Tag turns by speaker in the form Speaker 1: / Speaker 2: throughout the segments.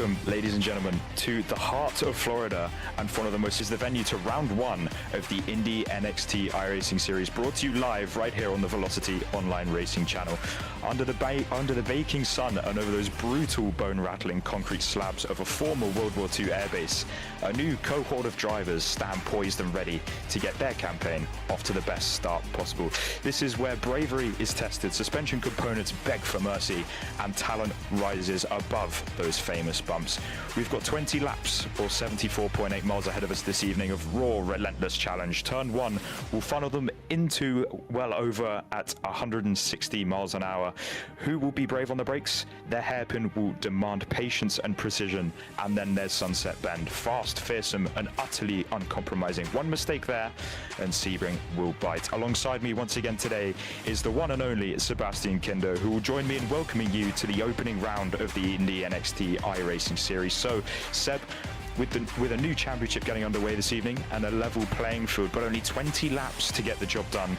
Speaker 1: Welcome, ladies and gentlemen, to the heart of Florida and one of the most is the venue to round one of the IndyNXT iRacing series, brought to you live right here on the Velocity online racing channel. Under the baking sun and over those brutal bone-rattling concrete slabs of a former World War II airbase, a new cohort of drivers stand poised and ready to get their campaign off to the best start possible. This is where bravery is tested, suspension components beg for mercy, and talent rises above those famous bumps. We've got 20 laps or 74.8 miles ahead of us this evening of raw, relentless challenge. Turn 1 will funnel them into well over at 160 miles an hour. Who will be brave on the brakes? Their hairpin will demand patience and precision, and then there's Sunset Bend. Fast, fearsome, and utterly uncompromising. One mistake there, and Sebring will bite. Alongside me once again today is the one and only Sebastian Kinder, who will join me in welcoming you to the opening round of the IndyNXT iRacing series. So, Seb, with a new championship getting underway this evening and a level playing field, but only 20 laps to get the job done,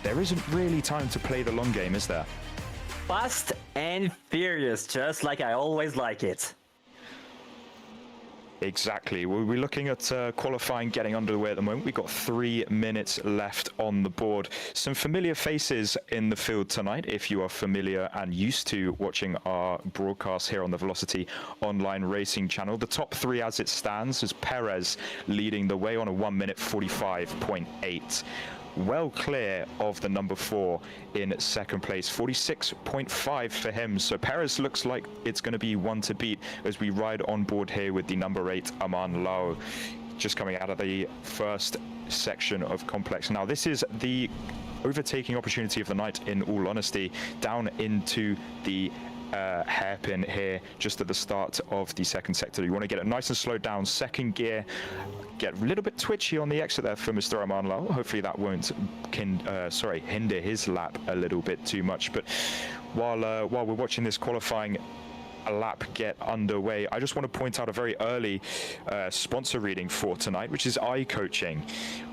Speaker 1: there isn't really time to play the long game, is there?
Speaker 2: Fast and furious, just like I always like it.
Speaker 1: Exactly. We'll be looking at qualifying getting underway at the moment. We've got 3 minutes left on the board. Some familiar faces in the field tonight, if you are familiar and used to watching our broadcast here on the Velocity online racing channel. The top 3 as it stands is Perez leading the way on a 1 minute 45.8. Well clear of the number 4 in second place, 46.5 for him. So Perez looks like it's going to be one to beat as we ride on board here with the number 8 Aman Lau, just coming out of the first section of complex. Now this is the overtaking opportunity of the night, in all honesty, down into the hairpin here just at the start of the second sector. You want to get it nice and slowed down, second gear, get a little bit twitchy on the exit there for Mr. Aman Lal. Hopefully that won't hinder his lap a little bit too much. But while we're watching this qualifying lap get underway, I just want to point out a very early sponsor reading for tonight, which is iCoaching.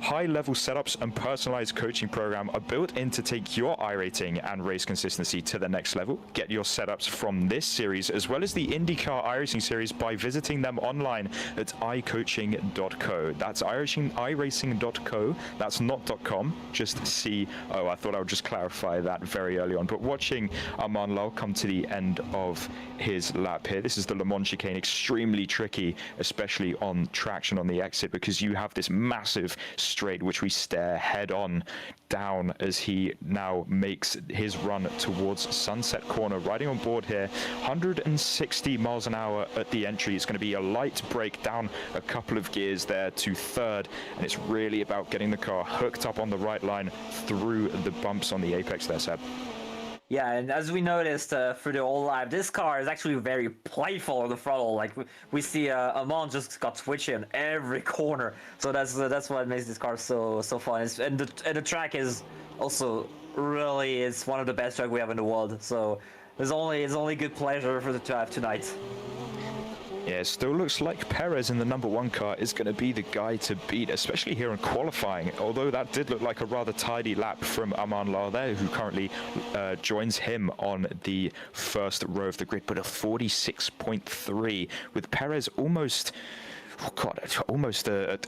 Speaker 1: High-level setups and personalized coaching program are built in to take your iRating and race consistency to the next level. Get your setups from this series as well as the IndyCar iRacing series by visiting them online at iCoaching.co. That's iRacing.co. That's not .com, just C-O. I thought I would just clarify that very early on. But watching Aman Lal come to the end of his lap here, this is the Le Mans chicane, extremely tricky, especially on traction on the exit, because you have this massive straight which we stare head on down as he now makes his run towards Sunset Corner. Riding on board here, 160 miles an hour at the entry. It's going to be a light brake down a couple of gears there to third, and it's really about getting the car hooked up on the right line through the bumps on the apex there, Seb.
Speaker 2: Yeah, and as we noticed through the whole live, this car is actually very playful on the throttle. Like we see Aman just got twitchy in every corner, so that's what makes this car so fun. And the track is also really is one of the best track we have in the world. So it's only good pleasure for the drive tonight.
Speaker 1: Yeah, it still looks like Perez in the number 1 car is going to be the guy to beat, especially here in qualifying, although that did look like a rather tidy lap from Aman Lal there, who currently joins him on the first row of the grid, but a 46.3 with Perez almost, almost a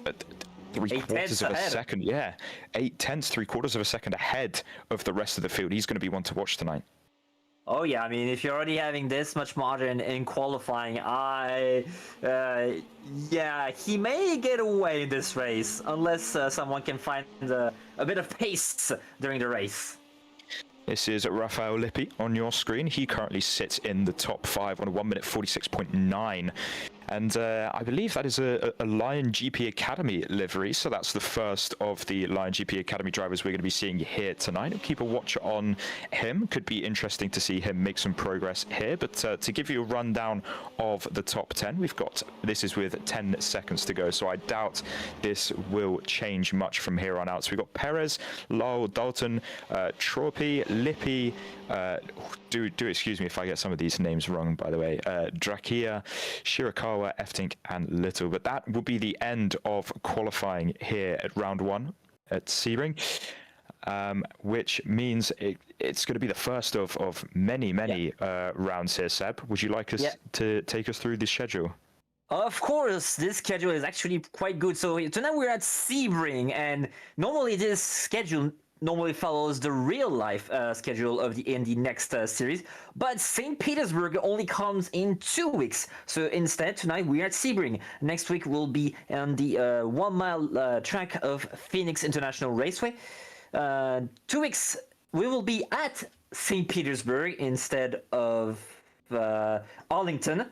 Speaker 1: 3/4 of a second. Yeah, 0.8, 3/4 of a second ahead of the rest of the field. He's going to be one to watch tonight.
Speaker 2: Oh yeah, I mean, if you're already having this much margin in qualifying, yeah, he may get away in this race unless someone can find a bit of pace during the race.
Speaker 1: This is Rafael Lippi on your screen. He currently sits in the top 5 on a 1 minute 46.9. And I believe that is a Lion GP Academy livery, so that's the first of the Lion GP Academy drivers we're going to be seeing here tonight. Keep a watch on him. Could be interesting to see him make some progress here. But to give you a rundown of the top 10, this is with 10 seconds to go, so I doubt this will change much from here on out. So we've got Perez, Lal, Dalton, Troppi, Lippi, do excuse me if I get some of these names wrong, by the way, Drakia, Shirakawa, Eftink, and Little. But that will be the end of qualifying here at round 1 at Sebring. which means it's going to be the first of many rounds here. Seb, would you like us to take us through the schedule?
Speaker 2: Of course, this schedule is actually quite good. So tonight we're at Sebring, and normally this schedule normally follows the real life schedule of the IndyNXT series, but St. Petersburg only comes in 2 weeks. So instead, tonight we're at Sebring. Next week we'll be on the 1 mile track of Phoenix International Raceway. 2 weeks we will be at St. Petersburg instead of Arlington.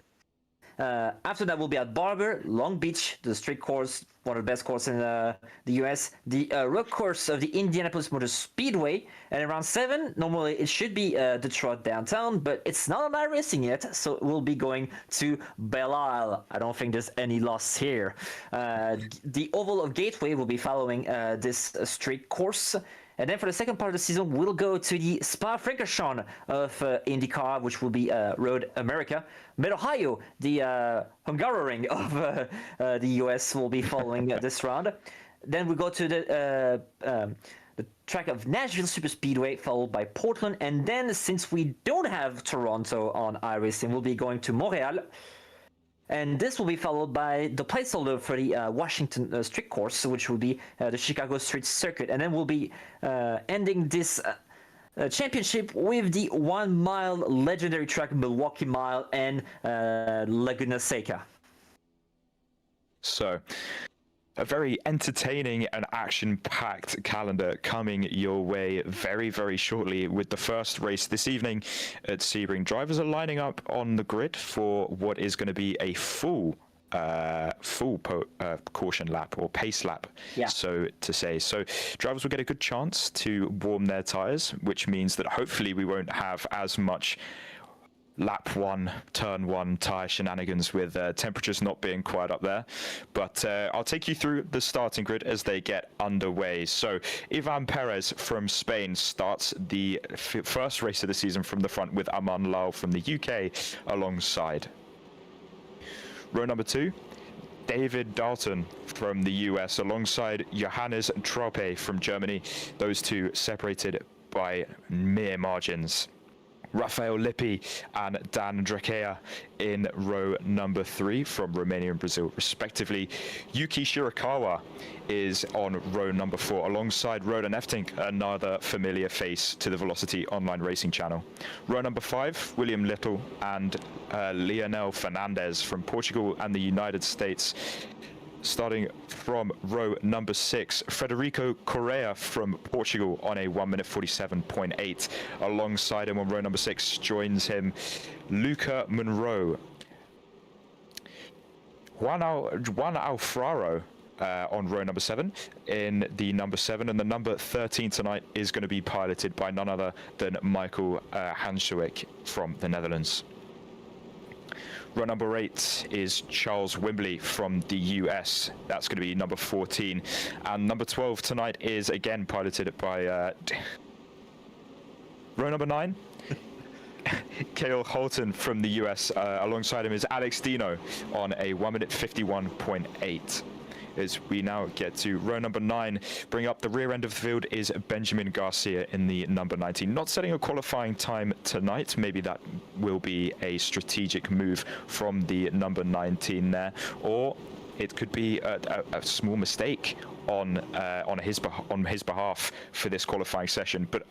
Speaker 2: After that, we'll be at Barber, Long Beach, the street course, one of the best courses in the US, the road course of the Indianapolis Motor Speedway, and around 7, normally it should be Detroit downtown, but it's not on iRacing yet, so we'll be going to Belle. I don't think there's any loss here. The Oval of Gateway will be following this street course. And then for the second part of the season, we'll go to the Spa-Francorchamps of IndyCar, which will be Road America. Mid-Ohio, the Hungaroring of the US, will be following this round. Then we go to the track of Nashville Superspeedway, followed by Portland. And then, since we don't have Toronto on iRacing, we'll be going to Montreal. And this will be followed by the placeholder for the Washington Street Course, which will be the Chicago Street Circuit. And then we'll be ending this championship with the 1 mile legendary track, Milwaukee Mile and Laguna Seca.
Speaker 1: So, a very entertaining and action-packed calendar coming your way very, very shortly with the first race this evening at Sebring. Drivers are lining up on the grid for what is going to be a full caution lap or pace lap, so to say. So drivers will get a good chance to warm their tires, which means that hopefully we won't have as much lap 1, turn 1 tire shenanigans with temperatures not being quite up there. But I'll take you through the starting grid as they get underway. So Ivan Perez from Spain starts the first race of the season from the front with Aman Lal from the UK alongside. Row number 2, David Dalton from the US alongside Johannes Trope from Germany. Those two separated by mere margins. Rafael Lippi and Dan Drakea in row number 3 from Romania and Brazil, respectively. Yuki Shirakawa is on row number 4 alongside Rodan Eftink, another familiar face to the Velocity online racing channel. Row number 5, William Little and Leonel Fernandez from Portugal and the United States. Starting from row number 6, Federico Correa from Portugal on a 1 minute 47.8. Alongside him on row number 6 joins him Luca Monroe. Juan Alfaro on row number 7 in the number 7, and the number 13 tonight is going to be piloted by none other than Michael Hanswick from the Netherlands. Row number 8 is Charles Wimbley from the US. That's going to be number 14. And number 12 tonight is again piloted by row number 9. Cale Holton from the US. Alongside him is Alex Dino on a 1 minute 51.8. As we now get to row number 9, bring up the rear end of the field is Benjamin Garcia in the number 19. Not setting a qualifying time tonight. Maybe that will be a strategic move from the number 19 there, or it could be a small mistake on his behalf for this qualifying session. But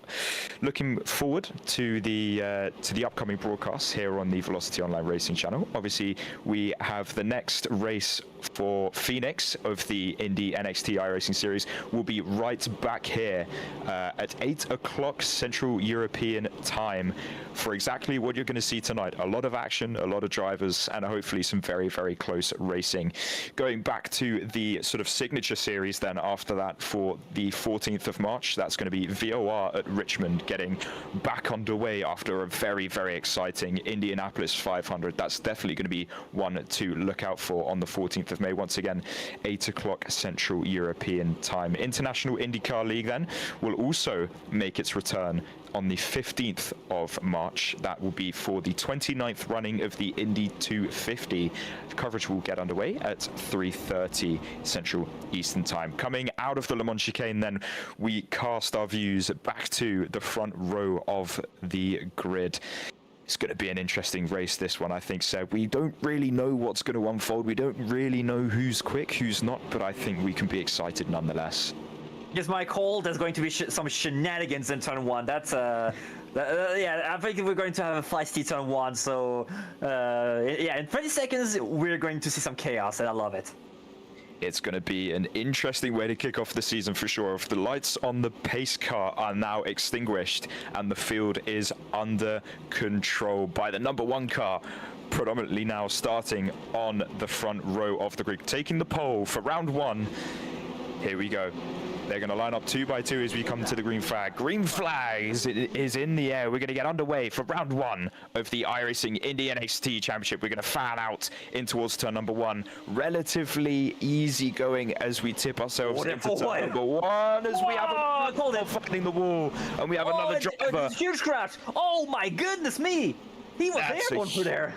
Speaker 1: looking forward to the upcoming broadcasts here on the Velocity Online Racing channel. Obviously, we have the next race for Phoenix of the IndyNXT iRacing series will be right back here at 8 o'clock Central European time for exactly what you're going to see tonight. A lot of action, a lot of drivers, and hopefully some very, very close racing. Going back to the sort of signature series then after that for the 14th of March, that's going to be VOR at Richmond getting back underway after a very, very exciting Indianapolis 500. That's definitely going to be one to look out for on the 14th of May. Once again, 8 o'clock Central European time. International IndyCar League then will also make its return on the 15th of March. That will be for the 29th running of the Indy 250. The coverage will get underway at 3:30 Central Eastern Time. Coming out of the Le Mans chicane, then we cast our views back to the front row of the grid. It's going to be an interesting race, this one, I think, Seb. We don't really know what's going to unfold. We don't really know who's quick, who's not, but I think we can be excited nonetheless.
Speaker 2: Yes, my call, there's going to be some shenanigans in turn 1. That's, yeah, I think we're going to have a feisty turn 1, so, yeah, in 30 seconds, we're going to see some chaos, and I love it.
Speaker 1: It's going to be an interesting way to kick off the season for sure. If the lights on the pace car are now extinguished and the field is under control by the number 1 car, predominantly now starting on the front row of the grid, taking the pole for round 1. Here we go. They're going to line up 2 by 2 as we come to the green flag. Green flag is in the air. We're going to get underway for round 1 of the iRacing IndyNXT Championship. We're going to fan out in towards turn number 1. Relatively easy going as we tip ourselves into turn number 1 as we have a fighting the wall, and we have another driver.
Speaker 2: Huge crash. Oh my goodness me. He was there one for there.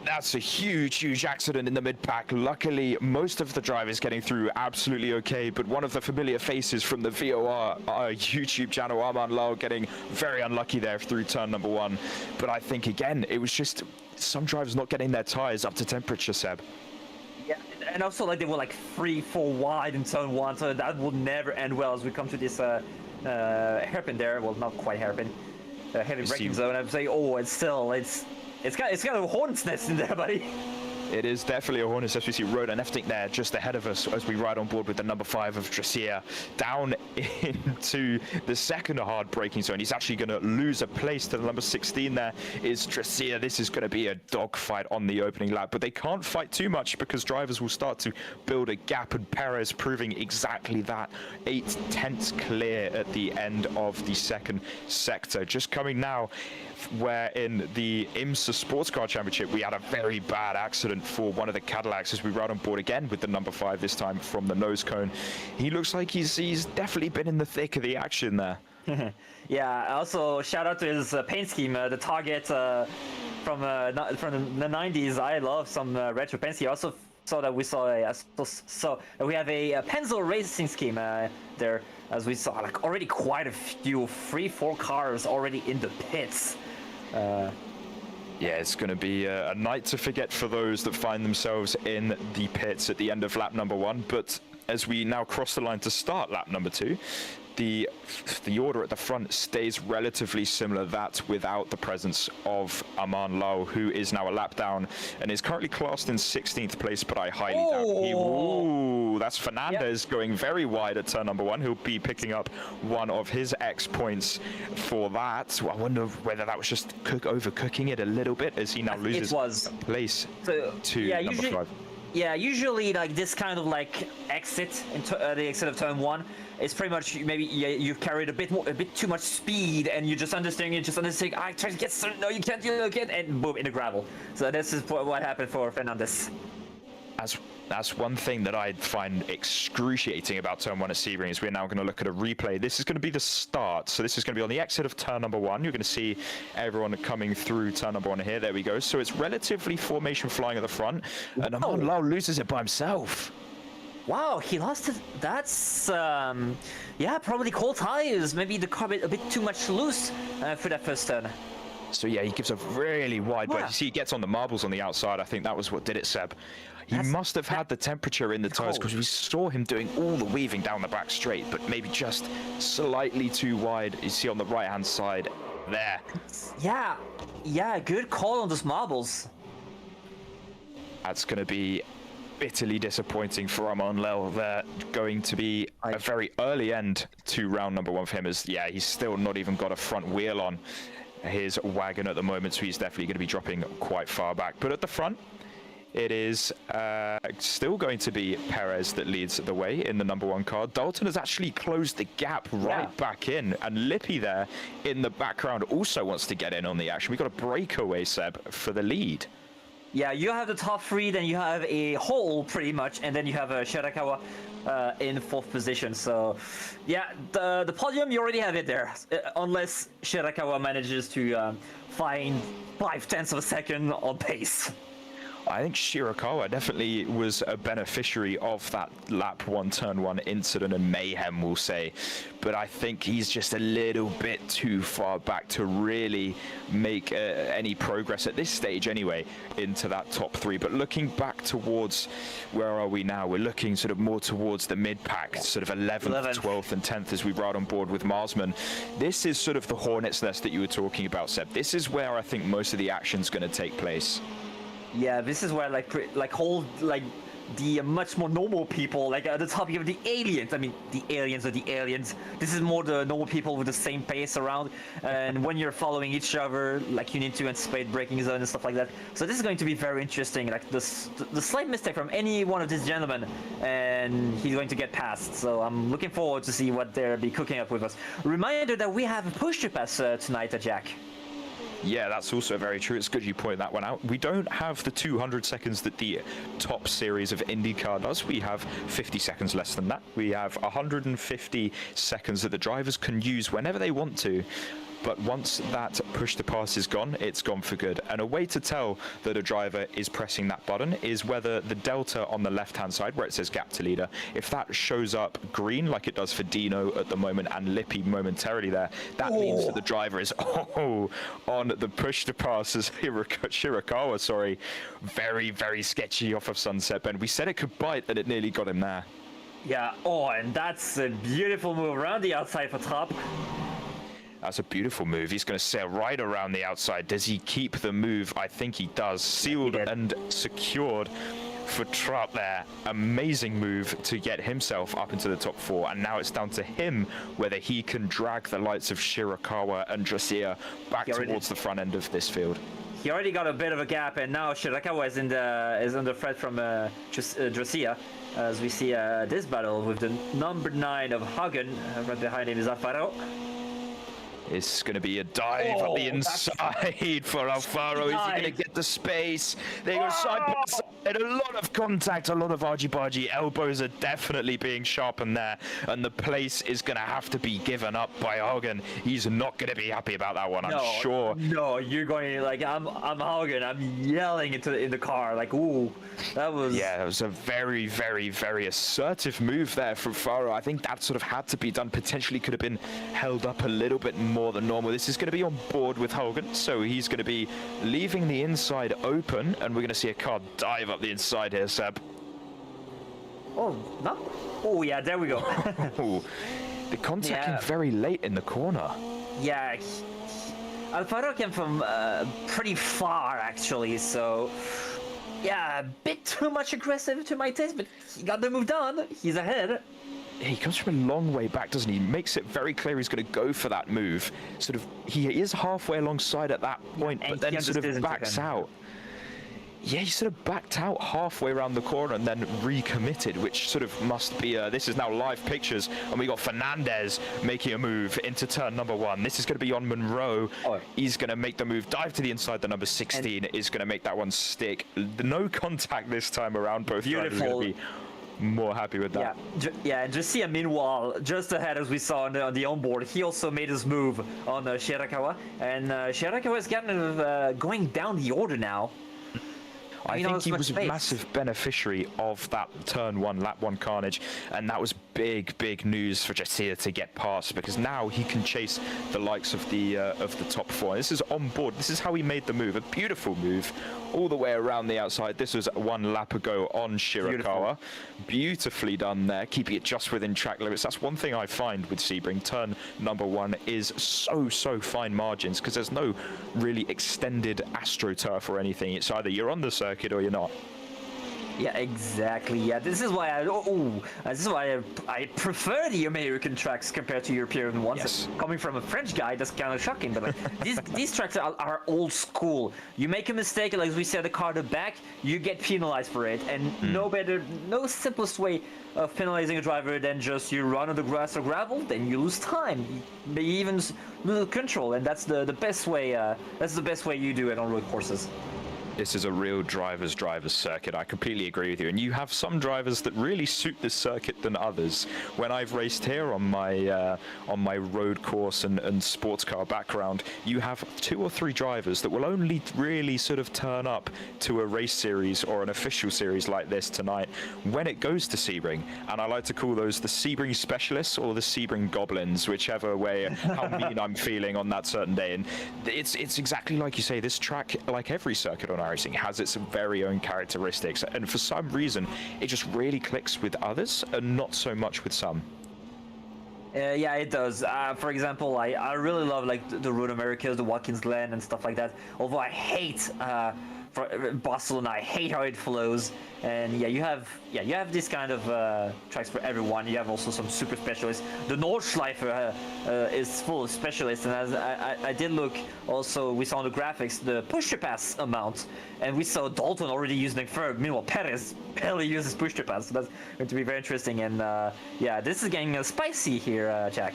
Speaker 1: That's a huge accident in the mid-pack. Luckily, most of the drivers getting through absolutely okay, but one of the familiar faces from the VOR, our YouTube channel, Arman Lal, getting very unlucky there through turn number 1. But I think, again, it was just some drivers not getting their tires up to temperature, Seb.
Speaker 2: Yeah, and also, like, they were, like, 3-4 wide in turn 1, so that will never end well as we come to this hairpin there. Well, not quite hairpin. Heavy braking zone. I'm saying, oh, it's kind of a hornet's nest in there, buddy.
Speaker 1: It is definitely a hornet's nest. We see Rodan Efting there just ahead of us as we ride on board with the number 5 of Dressier down into the second hard braking zone. He's actually going to lose a place to the number 16 there is Dressier. This is going to be a dogfight on the opening lap, but they can't fight too much because drivers will start to build a gap, and Perez proving exactly that. 8/10 clear at the end of the second sector. Just coming now, where in the IMSA Sports Car Championship we had a very bad accident for one of the Cadillacs as we ride on board again with the number 5 this time from the nose cone. He looks like he's definitely been in the thick of the action there.
Speaker 2: Yeah, also shout out to his paint scheme, the Target from the 90s. I love some retro paint scheme. Also saw that we have a pencil racing scheme there, as we saw like already quite a few 3-4 cars already in the pits.
Speaker 1: Yeah, it's going to be a night to forget for those that find themselves in the pits at the end of lap number 1. But as we now cross the line to start lap number 2, the order at the front stays relatively similar, that without the presence of Arman Lal, who is now a lap down and is currently classed in 16th place, but I highly doubt he... That's Fernandez going very wide at turn number 1. He'll be picking up one of his X points for that. So I wonder whether that was just overcooking it a little bit as he now loses place to number 5.
Speaker 2: Yeah, usually like this kind of like exit into the exit of turn 1 is pretty much maybe you've carried a bit too much speed, and you're just understanding. I try to get certain. No, you can't do it again, and boom, in the gravel. So this is what happened for Fernandez.
Speaker 1: That's one thing that I find excruciating about turn 1 at Sebring is we're now going to look at a replay. This is going to be the start. So this is going to be on the exit of turn number 1. You're going to see everyone coming through turn number 1 here. There we go. So it's relatively formation flying at the front. And Arman Lal loses it by himself.
Speaker 2: Wow, he lost it. That's, yeah, probably cold tires. Maybe the car a bit too much loose for that first turn.
Speaker 1: So yeah, he gives a really wide berth. You see he gets on the marbles on the outside. I think that was what did it, Seb. He must have had the temperature in the tires because we saw him doing all the weaving down the back straight, but maybe just slightly too wide. You see on the right-hand side there.
Speaker 2: Yeah, good call on those marbles.
Speaker 1: That's going to be bitterly disappointing for Arman Lal. They're going to be a very early end to round number 1 for him, as yeah, he's still not even got a front wheel on his wagon at the moment, so he's definitely going to be dropping quite far back. But at the front, it is still going to be Perez that leads the way in the number 1 car. Dalton has actually closed the gap right back in, and Lippy there in the background also wants to get in on the action. We've got a breakaway, Seb, for the lead.
Speaker 2: Yeah, you have the top 3, then you have a hole pretty much, and then you have Shirakawa in 4th position. So, yeah, the podium, you already have it there, unless Shirakawa manages to find 0.5 of a second on pace.
Speaker 1: I think Shirakawa definitely was a beneficiary of that lap 1, turn 1 incident and mayhem, we'll say. But I think he's just a little bit too far back to really make any progress at this stage anyway into that top 3. But looking back towards, where are we now? We're looking sort of more towards the mid-pack, sort of 11th, 12th and 10th as we ride on board with Marsman. This is sort of the hornet's nest that you were talking about, Seb. This is where I think most of the action's going to take place.
Speaker 2: Yeah, this is where the much more normal people, like at the top you have the aliens. I mean, the aliens are the aliens. This is more the normal people with the same pace around. And when you're following each other, like you need to anticipate braking zone and stuff like that. So this is going to be very interesting. Like the slight mistake from any one of these gentlemen, and he's going to get passed. So I'm looking forward to see what they'll be cooking up with us. Reminder that we have a push to pass tonight, Jack.
Speaker 1: Yeah, that's also very true. It's good you point that one out. We don't have the 200 seconds that the top series of IndyCar does. We have 50 seconds less than that. We have 150 seconds that the drivers can use whenever they want to. But once that push to pass is gone, it's gone for good. And a way to tell that a driver is pressing that button is whether the delta on the left-hand side, where it says gap to leader, if that shows up green, like it does for Dino at the moment and Lippy momentarily there, that means that the driver is on the push to pass as Shirakawa, sorry. Very, very sketchy off of Sunset Bend. We said it could bite, and it nearly got him there.
Speaker 2: Yeah, and that's a beautiful move around the outside for top.
Speaker 1: That's a beautiful move. He's going to sail right around the outside. Does he keep the move? I think he does. Sealed and secured for Trapp there. Amazing move to get himself up into the top 4. And now it's down to him whether he can drag the likes of Shirakawa and Dracia back towards the front end of this field.
Speaker 2: He already got a bit of a gap, and now Shirakawa is under threat from Dracia. As we see this battle with the number 9 of Hagen. Right behind him is Alfaro.
Speaker 1: It's going to be a dive up the inside for Alfaro. Is he going to get the space? They go side by side. A lot of contact, a lot of argy-bargy. Elbows are definitely being sharpened there. And the place is going to have to be given up by Hagen. He's not going to be happy about that one, I'm sure.
Speaker 2: No, you're going like, I'm Hagen. I'm yelling in the car. Like, ooh, that was...
Speaker 1: Yeah, it was a very, very, very assertive move there from Faro. I think that sort of had to be done. Potentially could have been held up a little bit more than normal. This is going to be on board with Hogan, so he's going to be leaving the inside open, and we're going to see a car dive up the inside here, Seb.
Speaker 2: Oh, no? Oh, yeah, there we go.
Speaker 1: The contact came very late in the corner.
Speaker 2: Yeah, Alfaro came from pretty far, actually, so... Yeah, a bit too much aggressive to my taste, but he got the move done. He's ahead.
Speaker 1: He comes from a long way back, doesn't he? Makes it very clear he's going to go for that move. Sort of, he is halfway alongside at that point, but then sort of backs out. Yeah, he sort of backed out halfway around the corner and then recommitted, which sort of must be, this is now live pictures, and we got Fernandez making a move into turn number 1. This is going to be on Monroe. He's going to make the move, dive to the inside, the number 16 is going to make that one stick. No contact this time around, both drivers are going to be more happy with that.
Speaker 2: Yeah, and Dracia, meanwhile, just ahead as we saw on the onboard, he also made his move on Shirakawa, and Shirakawa is kind of going down the order now.
Speaker 1: I think he was a massive beneficiary of that turn 1, lap 1 carnage, and that was big, big news for Dracia to get past, because now he can chase the likes of the top 4. This is on board. This is how he made the move. A beautiful move all the way around the outside. This was 1 lap ago on Shirakawa. Beautifully done there, keeping it just within track limits. That's one thing I find with Sebring. Turn number 1 is so fine margins, because there's no really extended AstroTurf or anything. It's either you're on the circuit or you're not.
Speaker 2: Yeah, exactly. Yeah, this is why I prefer the American tracks compared to European ones.
Speaker 1: Yes.
Speaker 2: Coming from a French guy, that's kind of shocking. But like, these tracks are old school. You make a mistake, like we said, the car to back, you get penalized for it. And no simplest way of penalizing a driver than just you run on the grass or gravel, then you lose time. You even lose control, and that's the best way. That's the best way you do it on road courses.
Speaker 1: This is a real driver's circuit. I completely agree with you. And you have some drivers that really suit this circuit than others. When I've raced here on my road course and sports car background, you have 2 or 3 drivers that will only really sort of turn up to a race series or an official series like this tonight when it goes to Sebring. And I like to call those the Sebring specialists or the Sebring goblins, whichever way, how mean I'm feeling on that certain day. And it's exactly like you say, this track, like every circuit on iRacing, has its very own characteristics, and for some reason it just really clicks with others and not so much with some.
Speaker 2: Yeah, it does. For example, I really love like the Road Americas, the Watkins Glen and stuff like that. Although I hate Barcelona, I hate how it flows. And yeah, you have this kind of tracks for everyone. You have also some super specialists. The Nordschleife is full of specialists, and as I did look, also we saw on the graphics the push-to-pass amount, and we saw Dalton already using third. Meanwhile, Perez barely uses push-to-pass, so that's going to be very interesting. And yeah, this is getting spicy here, Jack.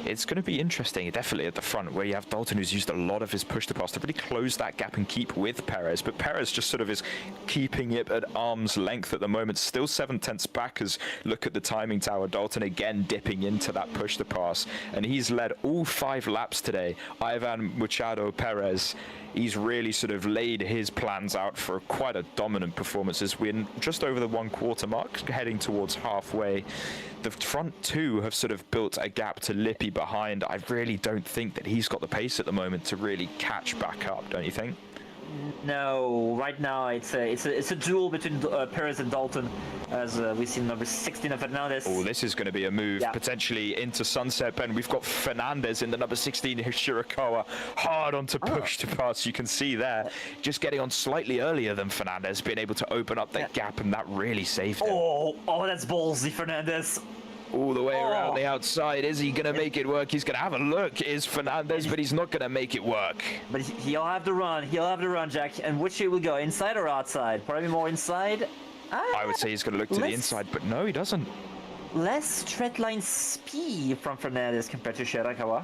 Speaker 1: It's going to be interesting, definitely at the front, where you have Dalton, who's used a lot of his push-to-pass to really close that gap and keep with Perez. But Perez just sort of is keeping it at arm's length at the moment. Still 7/10 back as look at the timing tower. Dalton again dipping into that push-to-pass. And he's led all 5 laps today. Ivan Machado Perez, he's really sort of laid his plans out for quite a dominant performance as we're just over the 1/4 mark, heading towards halfway. The front 2 have sort of built a gap to Lippi behind. I really don't think that he's got the pace at the moment to really catch back up, don't you think?
Speaker 2: No, right now it's a duel between Perez and Dalton, as we see number 16 of Fernandez.
Speaker 1: Oh, this is going to be a move potentially into Sunset Bend. We've got Fernandez in the number 16 Shirakawa hard onto push to pass. You can see there, just getting on slightly earlier than Fernandez, being able to open up that gap, and that really saved him.
Speaker 2: Oh, that's ballsy, Fernandez.
Speaker 1: All the way around the outside. Is he going to make it work? He's going to have a look. Is Fernandez, but he's not going to make it work.
Speaker 2: But he'll have to run. He'll have to run, Jack. And which way will go? Inside or outside? Probably more inside.
Speaker 1: I would say he's going to look to the inside, but no, he doesn't.
Speaker 2: Less straight line speed from Fernandez compared to Shirakawa.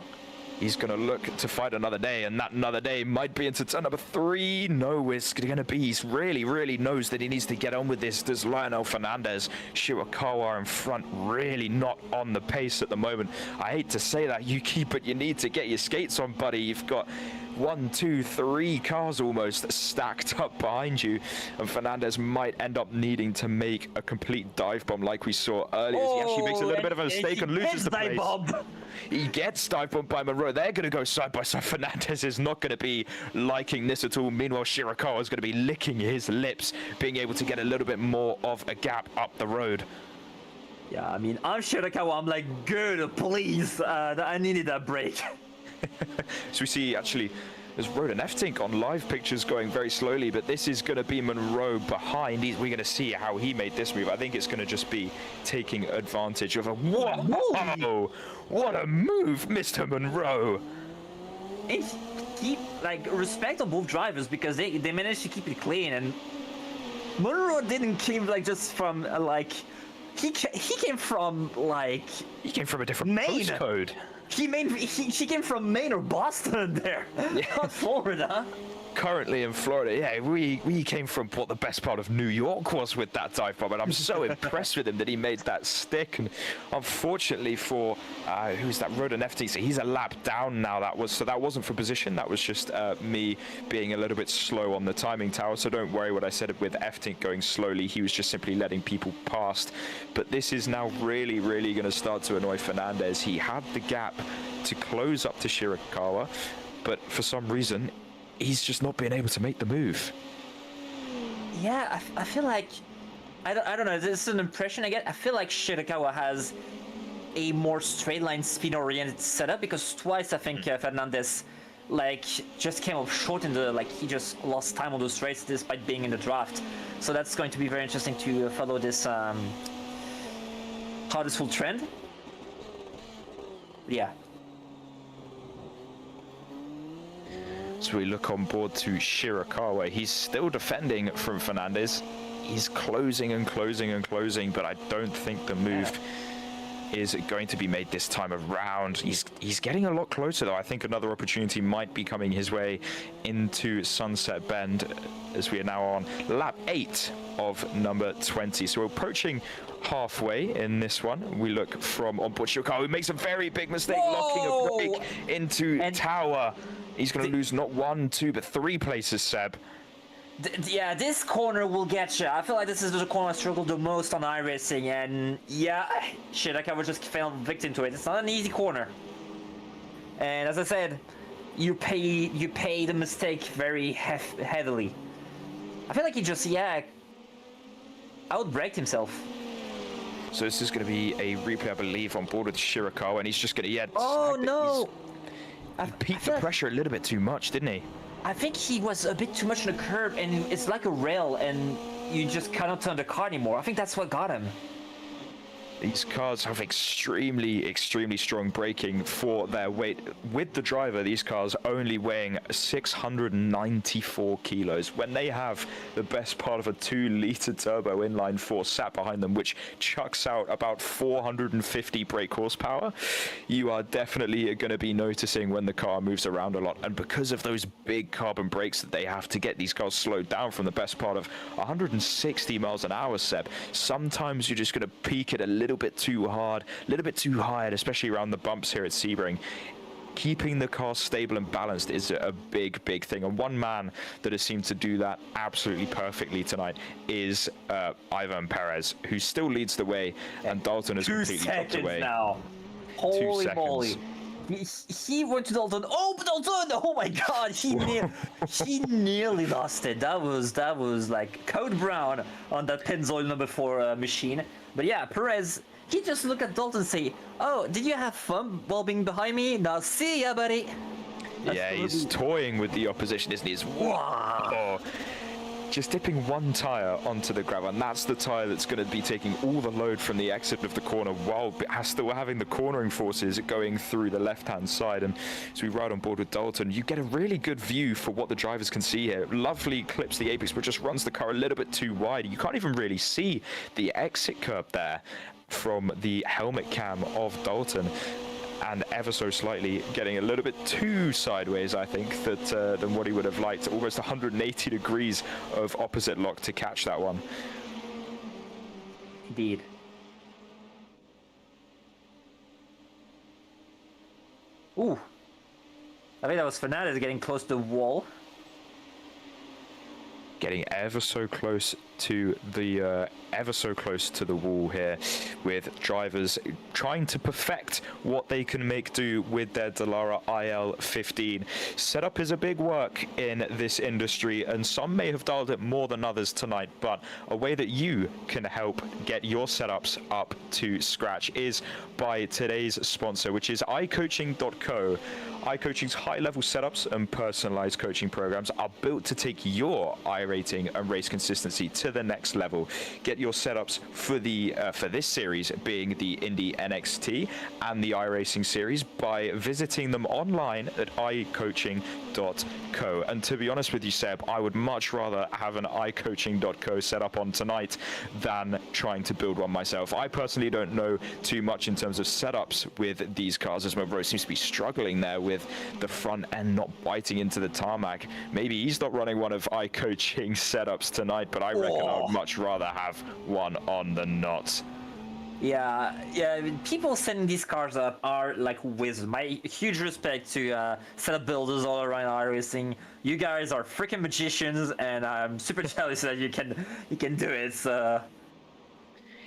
Speaker 1: He's going to look to fight another day, and that another day might be into turn number 3. No, it's going to be. He really knows that he needs to get on with this. There's Lionel Fernandez, Shirakawa in front, really not on the pace at the moment. I hate to say that, Yuki, but you need to get your skates on, buddy. You've got 1, 2, 3 cars almost stacked up behind you, and Fernandez might end up needing to make a complete dive bomb like we saw earlier. He actually makes a little bit of a mistake and loses the place. He gets dive bombed by Monroe. They're going to go side by side. Fernandez is not going to be liking this at all. Meanwhile, Shirakawa is going to be licking his lips, being able to get a little bit more of a gap up the road.
Speaker 2: Yeah, I mean, I'm Shirakawa. I'm like, good, please. I needed that break.
Speaker 1: So we see, actually, there's Road and F-Tink on live pictures going very slowly, but this is going to be Monroe behind. We're going to see how he made this move. I think it's going to just be taking advantage of a... Whoa! What a move, Mr. Monroe!
Speaker 2: It's like, respect on both drivers, because they managed to keep it clean, and Monroe didn't came like just from like... He came from like...
Speaker 1: He came from a different postcode.
Speaker 2: He came from Maine or Boston there, not Florida.
Speaker 1: Currently in Florida, yeah, we came from what the best part of New York was with that dive bomb, and I'm so impressed with him that he made that stick. And unfortunately for who's that, Road and FTC, he's a lap down now. That wasn't for position. That was just me being a little bit slow on the timing tower. So don't worry what I said with F-Tink going slowly. He was just simply letting people past. But this is now really going to start to annoy Fernandez. He had the gap to close up to Shirakawa, but for some reason he's just not being able to make the move.
Speaker 2: Yeah, I feel like, I don't know, this is an impression I get. I feel like Shirakawa has a more straight line speed oriented setup, because twice I think Fernandez like just came up short in the, like, he just lost time on those straights despite being in the draft. So that's going to be very interesting to follow this how this will trend. Yeah.
Speaker 1: So we look on board to Shirakawa. He's still defending from Fernandez. He's closing and closing and closing, but I don't think the move is going to be made this time around. He's getting a lot closer, though. I think another opportunity might be coming his way into Sunset Bend, as we are now on lap 8 of number 20. So we're approaching halfway in this one. We look from onboard your car, who makes a very big mistake, locking a brake into Tower. He's going to lose not 1, 2, but 3 places, Seb.
Speaker 2: Yeah, this corner will get you. I feel like this is the corner I struggled the most on iRacing, and yeah, shit, I would just fell victim to it. It's not an easy corner. And as I said, you pay the mistake very heavily. I feel like he just, outbraked himself.
Speaker 1: So this is going to be a replay, I believe, on board with Shirakawa, and he's just going to,
Speaker 2: oh no!
Speaker 1: He peaked the pressure a little bit too much, didn't he?
Speaker 2: I think he was a bit too much on the curb, and it's like a rail, and you just cannot turn the car anymore. I think that's what got him.
Speaker 1: These cars have extremely strong braking for their weight. With the driver, these cars only weighing 694 kilos. When they have the best part of a 2-liter turbo inline 4 sat behind them, which chucks out about 450 brake horsepower, you are definitely going to be noticing when the car moves around a lot. And because of those big carbon brakes that they have to get these cars slowed down from the best part of 160 miles an hour, Seb, sometimes you're just going to peak it a little bit too hard, a little bit too high, and especially around the bumps here at Sebring. Keeping the car stable and balanced is a big thing, and one man that has seemed to do that absolutely perfectly tonight is Ivan Perez, who still leads the way, and Dalton has completely dropped away.
Speaker 2: Now. Holy moly. He went to Dalton. Oh, Dalton! Oh my God! He nearly lost it. That was like Code Brown on that Pennzoil number 4 machine. But yeah, Perez. He just looked at Dalton and say, "Oh, did you have fun while being behind me? Now see ya, buddy."
Speaker 1: Yeah, he's toying with the opposition, isn't he? Wow. Just dipping one tyre onto the gravel, and that's the tyre that's going to be taking all the load from the exit of the corner while still having the cornering forces going through the left-hand side. And as we ride on board with Dalton, you get a really good view for what the drivers can see here. Lovely clips the apex, but just runs the car a little bit too wide. You can't even really see the exit curb there from the helmet cam of Dalton, and ever so slightly getting a little bit too sideways, I think, than what he would have liked. Almost 180 degrees of opposite lock to catch that one.
Speaker 2: Indeed. Ooh. I think that was Fernandez getting close to the wall.
Speaker 1: Getting ever so close to the wall here, with drivers trying to perfect what they can make do with their Dallara IL-15. Setup is a big work in this industry, and some may have dialed it more than others tonight, but a way that you can help get your setups up to scratch is by today's sponsor, which is iCoaching.co. iCoaching's high-level setups and personalized coaching programs are built to take your iRating and race consistency to the next level. Get your setups for this series, being the IndyNXT and the iRacing series, by visiting them online at iCoaching.co. And to be honest with you, Seb, I would much rather have an iCoaching.co set up on tonight than trying to build one myself. I personally don't know too much in terms of setups with these cars, as Mavro seems to be struggling there with the front end not biting into the tarmac. Maybe he's not running one of iCoaching setups tonight, but I reckon I would much rather have one on than not.
Speaker 2: Yeah, I mean, people setting these cars up are like wizards. My huge respect to setup builders all around iRacing. You guys are freaking magicians, and I'm super jealous that you can do it. So.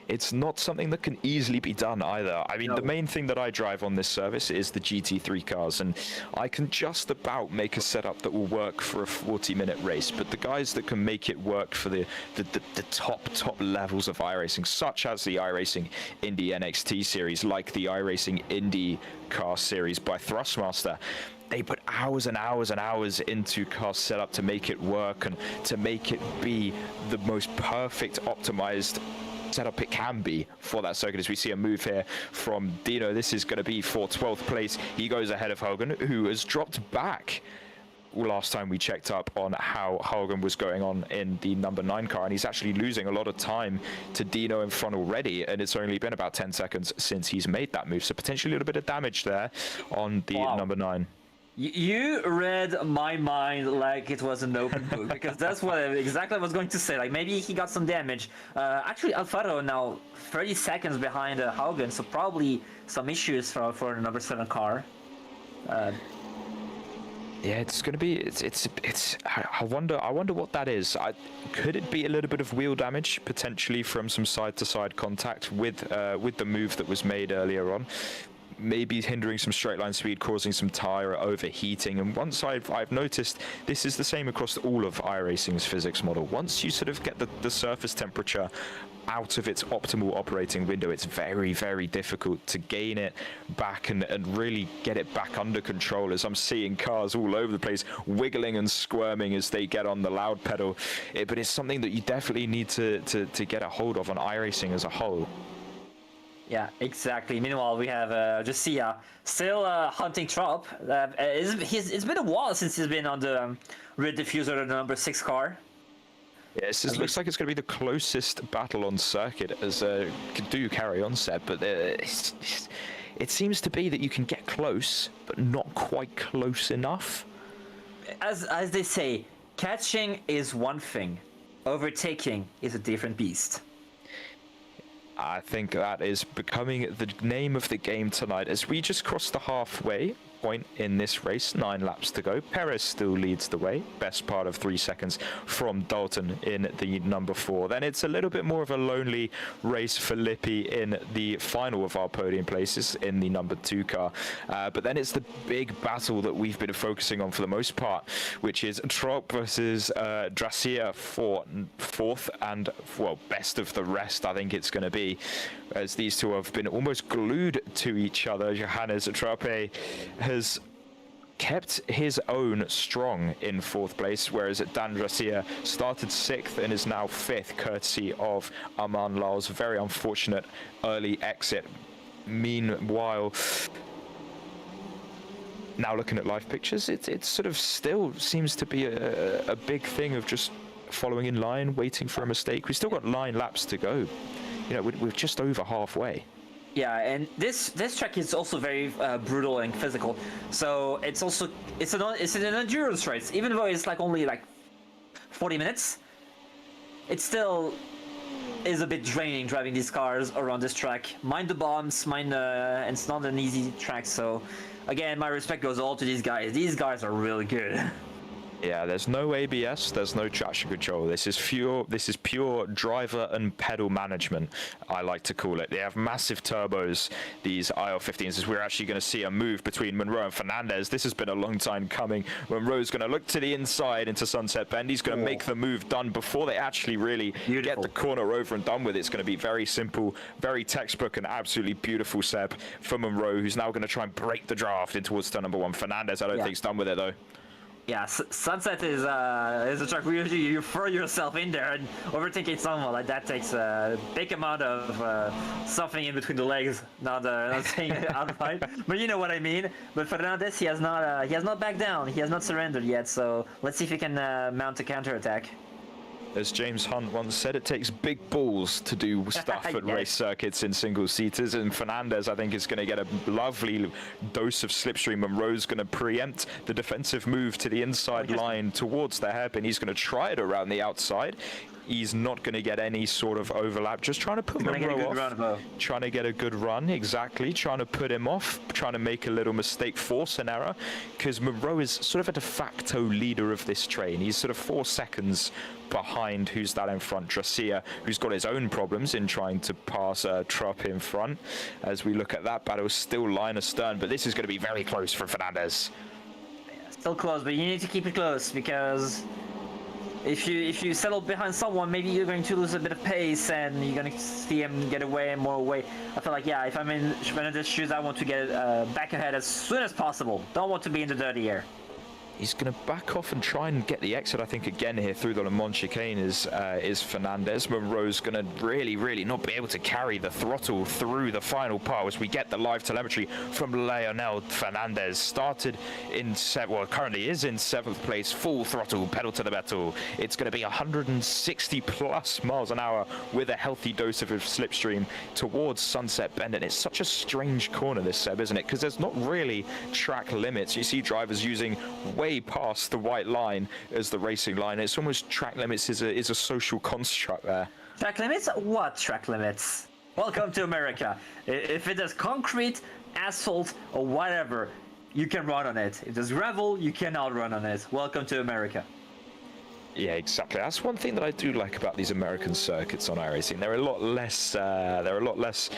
Speaker 1: It's not something that can easily be done either. I mean, no. The main thing that I drive on this service is the GT3 cars, and I can just about make a setup that will work for a 40-minute race. But the guys that can make it work for the top levels of iRacing, such as the iRacing IndyNXT series, like the iRacing Indy car series by Thrustmaster, they put hours and hours and hours into car setup to make it work and to make it be the most perfect, optimized setup it can be for that circuit. As we see a move here from Dino, this is going to be for 12th place. He goes ahead of Hogan, who has dropped back last time we checked up on how Haugen was going on in the number 9 car, and he's actually losing a lot of time to Dino in front already, and it's only been about 10 seconds since he's made that move, so potentially a little bit of damage there on the number 9.
Speaker 2: You read my mind like it was an open book, because that's what exactly I was going to say. Like, maybe he got some damage. Actually, Alfaro now 30 seconds behind Haugen, so probably some issues for the number 7 car.
Speaker 1: Yeah, it's going to be. It's. I wonder what that is. Could it be a little bit of wheel damage potentially from some side-to-side contact with the move that was made earlier on? Maybe hindering some straight line speed, causing some tire overheating. And once I've noticed, this is the same across all of iRacing's physics model. Once you sort of get the surface temperature out of its optimal operating window, it's very, very difficult to gain it back and really get it back under control, as I'm seeing cars all over the place wiggling and squirming as they get on the loud pedal. But it's something that you definitely need to get a hold of on iRacing as a whole.
Speaker 2: Yeah, exactly. Meanwhile, we have Jasia still hunting Trop. It's been a while since he's been on the rear diffuser of the number 6 car.
Speaker 1: Yes, it looks like it's going to be the closest battle on circuit, as do carry on, Seb, but it seems to be that you can get close, but not quite close enough.
Speaker 2: As they say, catching is one thing, overtaking is a different beast.
Speaker 1: I think that is becoming the name of the game tonight, as we just crossed the halfway point in this race. 9 laps to go. Perez still leads the way, best part of 3 seconds from Dalton in the number 4. Then it's a little bit more of a lonely race for Lippi in the final of our podium places in the number 2 car, but then it's the big battle that we've been focusing on for the most part, which is Trop versus Dracia for 4th and, well, best of the rest, I think it's going to be, as these two have been almost glued to each other. Johannes Trappe has kept his own strong in 4th place, whereas Dan Dracia started 6th and is now 5th, courtesy of Armand Lal's very unfortunate early exit. Meanwhile, now looking at live pictures, it sort of still seems to be a big thing of just following in line, waiting for a mistake. We've still got 9 laps to go. You know, we're just over halfway.
Speaker 2: Yeah, and this track is also very brutal and physical. So it's an endurance race. Even though it's only 40 minutes, it still is a bit draining driving these cars around this track. Mind the bumps, and it's not an easy track. So again, my respect goes all to these guys. These guys are really good.
Speaker 1: Yeah, there's no ABS, there's no traction control. This is pure driver and pedal management, I like to call it. They have massive turbos, these IL-15s, as we're actually going to see a move between Monroe and Fernandez. This has been a long time coming. Monroe's going to look to the inside into Sunset Bend. He's going to make the move done before they actually really get the corner over and done with. It's going to be very simple, very textbook, and absolutely beautiful, Seb, for Monroe, who's now going to try and break the draft in towards turn number 1. Fernandez, I don't think he's done with it, though.
Speaker 2: Yeah, Sunset is a track where you throw yourself in there, and overtaking someone like that takes a big amount of something in between the legs. Not saying it outright, but you know what I mean. But Fernandez, he has not backed down. He has not surrendered yet. So let's see if he can mount a counterattack.
Speaker 1: As James Hunt once said, it takes big balls to do stuff at race circuits in single-seaters, and Fernandez, I think, is going to get a lovely dose of slipstream. Monroe's going to preempt the defensive move to the inside line towards the hairpin. He's going to try it around the outside. He's not going to get any sort of overlap, just trying to put Monroe off, trying to get a good run, exactly, trying to put him off, trying to make a little mistake, force an error, because Monroe is sort of a de facto leader of this train. He's sort of 4 seconds behind who's that in front, Dracia, who's got his own problems in trying to pass Trop in front. As we look at that battle, still line astern, but this is going to be very close for Fernandez.
Speaker 2: Still close, but you need to keep it close, because if you settle behind someone, maybe you're going to lose a bit of pace and you're going to see him get away more away. I feel like, yeah, if I'm in Fernandez's shoes, I want to get back ahead as soon as possible. Don't want to be in the dirty air.
Speaker 1: He's going to back off and try and get the exit, I think, again here through the Le Mans chicane is Fernandez. Monroe's going to really not be able to carry the throttle through the final part as we get the live telemetry from Leonel Fernandez. Started in, currently is in 7th place, full throttle, pedal to the metal. It's going to be 160 plus miles an hour with a healthy dose of slipstream towards Sunset Bend. And it's such a strange corner, this, Seb, isn't it? Because there's not really track limits. You see drivers using way past the white line as the racing line. It's almost track limits is a social construct there.
Speaker 2: Track limits? What track limits? Welcome to America. If it is concrete, asphalt, or whatever, you can run on it. If there's gravel, you cannot run on it. Welcome to America.
Speaker 1: Yeah, exactly. That's one thing that I do like about these American circuits on iRacing. They're a lot less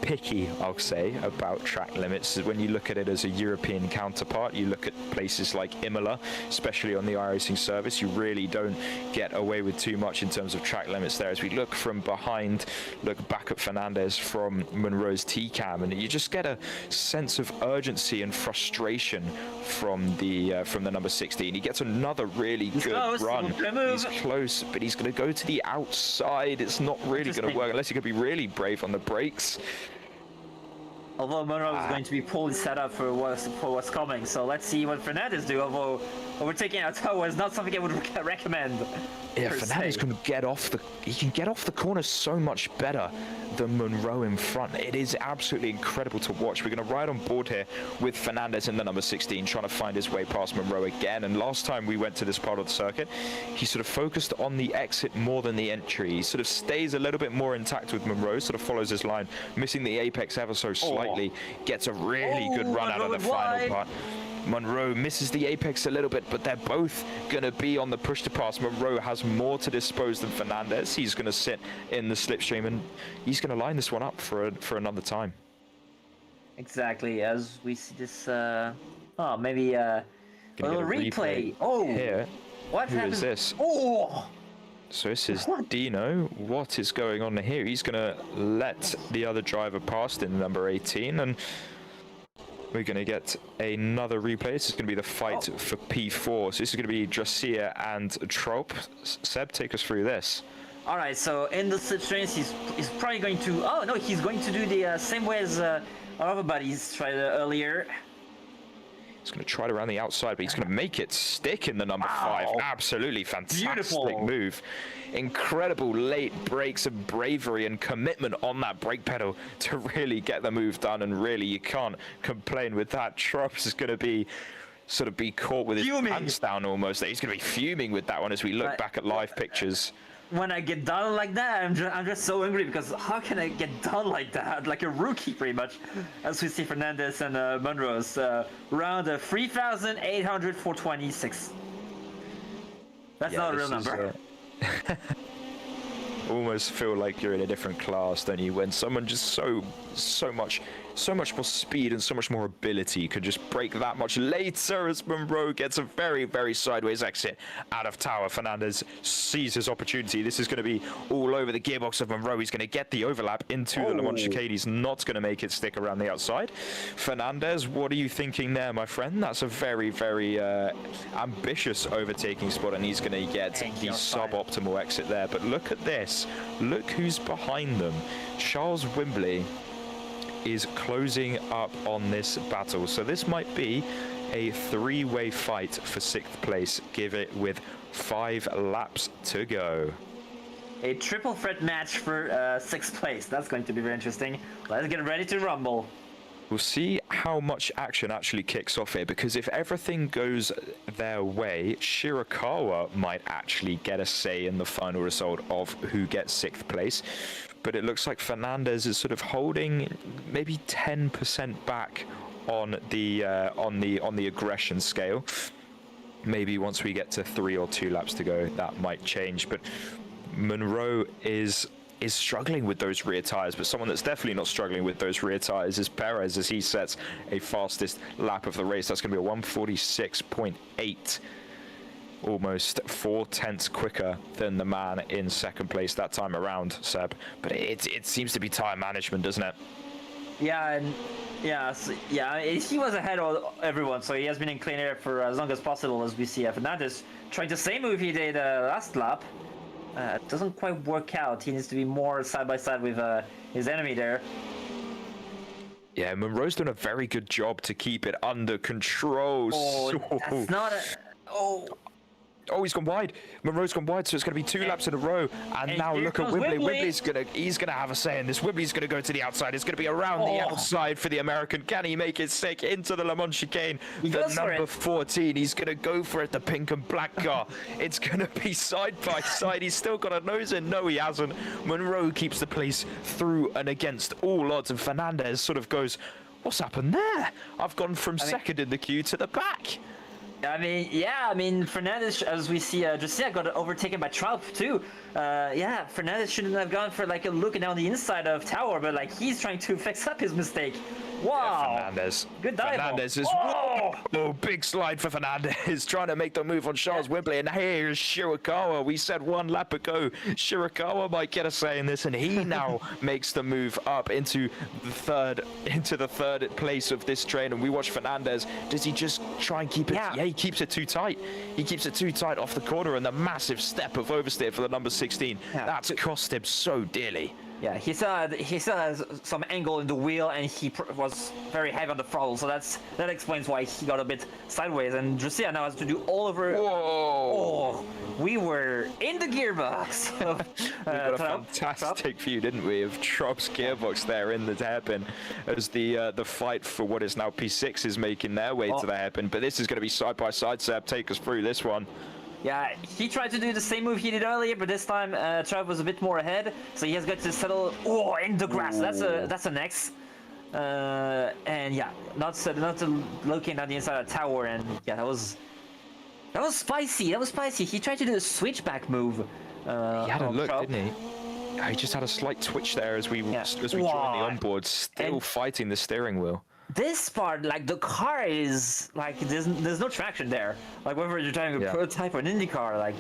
Speaker 1: picky, I'll say, about track limits. When you look at it as a European counterpart, you look at places like Imola, especially on the iRacing service, you really don't get away with too much in terms of track limits there. As we look from behind, look back at Fernandez from Monroe's T-cam, and you just get a sense of urgency and frustration from the number 16. He gets another really good run. He's close, but he's going to go to the outside. It's not really going to work unless he could be really brave on the brakes.
Speaker 2: Although Monroe is going to be fully set up for what's coming, so let's see what Fernandez do. Although overtaking out toe is not something I would recommend.
Speaker 1: Yeah, Fernandez can get off the corner so much better than Monroe in front. It is absolutely incredible to watch. We're going to ride on board here with Fernandez in the number 16, trying to find his way past Monroe again. And last time we went to this part of the circuit, he sort of focused on the exit more than the entry. He sort of stays a little bit more intact with Monroe, sort of follows his line, missing the apex ever so slightly, gets a really good run out of the final part. Monroe misses the apex a little bit, but they're both going to be on the push to pass. Monroe has more to dispose than Fernandez. He's going to sit in the slipstream, and he's going to line this one up for another time.
Speaker 2: Exactly, as we see this, maybe a little replay. Oh,
Speaker 1: here.
Speaker 2: What
Speaker 1: Who
Speaker 2: happened?
Speaker 1: is this?
Speaker 2: Oh!
Speaker 1: So this is Dino. What is going on here? He's going to let the other driver past in number 18, and we're going to get another replay. This is going to be the fight for P4. So this is going to be Dracia and Trop. Seb, take us through this.
Speaker 2: All right, so in the slipstreams, he's probably going to... Oh, no, he's going to do the same way as our other buddies tried earlier.
Speaker 1: He's going to try it around the outside, but he's going to make it stick in the number 5. Absolutely fantastic move. Incredible late brakes and bravery and commitment on that brake pedal to really get the move done, and really you can't complain with that. Trops is going to be caught with his pants down almost. He's going to be fuming with that one as we look back at live pictures.
Speaker 2: When I get done like that, I'm just so angry, because how can I get done like that? Like a rookie, pretty much. As we see Fernandez and Monroe's round 3,826. That's not a real number.
Speaker 1: Almost feel like you're in a different class, don't you? When someone just so much more speed and so much more ability could just break that much later, as Monroe gets a very sideways exit out of tower. Fernandez sees his opportunity. This is going to be all over the gearbox of Monroe. He's going to get the overlap into the Le Mans chicane. He's not going to make it stick around the outside. Fernandez, what are you thinking there, my friend? That's a very ambitious overtaking spot, and he's going to get the suboptimal exit there. But look at this. Look who's behind them. Charles Wimbley is closing up on this battle. So this might be a three-way fight for 6th place. Give it with 5 laps to go.
Speaker 2: A triple threat match for 6th place. That's going to be very interesting. Let's get ready to rumble.
Speaker 1: We'll see how much action actually kicks off here, because if everything goes their way, Shirakawa might actually get a say in the final result of who gets 6th place. But it looks like Fernandez is sort of holding maybe 10% back on the aggression scale. Maybe once we get to 3 or 2 laps to go, that might change. But Monroe is struggling with those rear tires, but someone that's definitely not struggling with those rear tires is Perez, as he sets a fastest lap of the race. That's going to be a 146.8. Almost 4/10 quicker than the man in 2nd place that time around, Seb. But it seems to be tire management, doesn't it?
Speaker 2: Yeah, and Yeah, yeah, he was ahead of everyone, so he has been in clean air for as long as possible, as we see Fernandez trying the same move he did last lap. It doesn't quite work out. He needs to be more side by side with his enemy there.
Speaker 1: Yeah, Monroe's done a very good job to keep it under control.
Speaker 2: Oh, that's not a... Oh.
Speaker 1: Oh, he's gone wide. Monroe's gone wide, so it's going to be 2 laps in a row. And now look at Whibley. He's going to have a say in this. Whibley's going to go to the outside. It's going to be around the outside for the American. Can he make it stick into the Le Mans chicane? The number 14. He's going to go for it, the pink and black car. It's going to be side by side. He's still got a nose in. No, he hasn't. Monroe keeps the place through and against all odds. And Fernandez sort of goes, what's happened there? I've gone from second in the queue to the back.
Speaker 2: I mean, Fernandez, as we see, Josiah got overtaken by Trump too. Yeah, Fernandez shouldn't have gone for like a look down the inside of Tower, but like he's trying to fix up his mistake. Wow.
Speaker 1: Yeah, Fernandez.
Speaker 2: Good dive.
Speaker 1: Fernandez is... Oh, big slide for Fernandez, trying to make the move on Charles Whibley. And here's Shirakawa. We said 1 lap ago, Shirakawa might get a say in this, and he now makes the move up into the third place of this train. And we watch Fernandez. Does he just try and keep it? Yeah, he keeps it too tight. He keeps it too tight off the corner, and the massive step of oversteer for the number 16. Yeah. That's cost him so dearly.
Speaker 2: Yeah, he still has some angle in the wheel, and he was very heavy on the throttle, so that explains why he got a bit sideways. And Josiah now has to do all over.
Speaker 1: Whoa!
Speaker 2: Oh, we were in the gearbox.
Speaker 1: We got a fantastic view, didn't we, of Trob's gearbox there in the hairpin, as the fight for what is now P6 is making their way to the hairpin. But this is going to be side by side. Seb, take us through this one.
Speaker 2: Yeah, he tried to do the same move he did earlier, but this time Trav was a bit more ahead, so he has got to settle in the grass. Ooh. That's an X. And yeah, not looking at the inside of the tower, and yeah, that was spicy. That was spicy. He tried to do a switchback move.
Speaker 1: He had a look, didn't he? Yeah, he just had a slight twitch there as we joined the onboard, still fighting the steering wheel.
Speaker 2: This part, like the car is like there's no traction there. Like whether you're driving a prototype or an Indy car, like